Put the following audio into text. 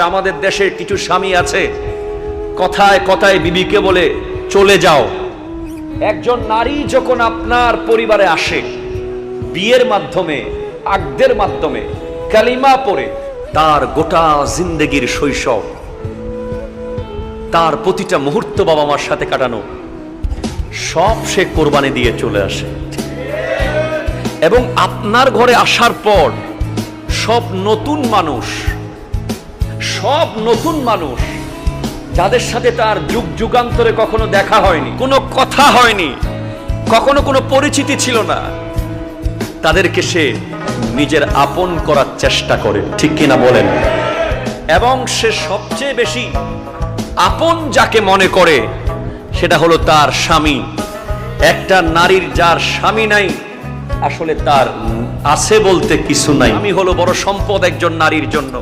আমাদের দেশের কিছু স্বামী আছে কথায় কথায় বিবিকে বলে চলে যাও। একজন নারী যখন আপনার পরিবারে আসে বিয়ের মাধ্যমে, আকদের মাধ্যমে, কালিমা পড়ে, তার গোটা জিন্দেগির শৈশব, তার প্রতিটা মুহূর্ত বাবা মার সাথে কাটানো সব সে কোরবানি দিয়ে চলে আসে। এবং আপনার ঘরে আসার পর সব নতুন মানুষ যাদের সাথে তার যুগ যুগান্তরে কখনো দেখা হয়নি, কোনো কথা হয়নি, কখনো কোনো পরিচিতি ছিল না, তাদেরকে সে নিজের আপন করার চেষ্টা করে, ঠিক কিনা বলেন? এবং সে সবচেয়ে বেশি আপন যাকে মনে করে সেটা হলো তার স্বামী। একটা নারীর যার স্বামী নাই, আসলে তার আছে বলতে কিছু নাই। আমি হলো বড় সম্পদ একজন নারীর জন্য।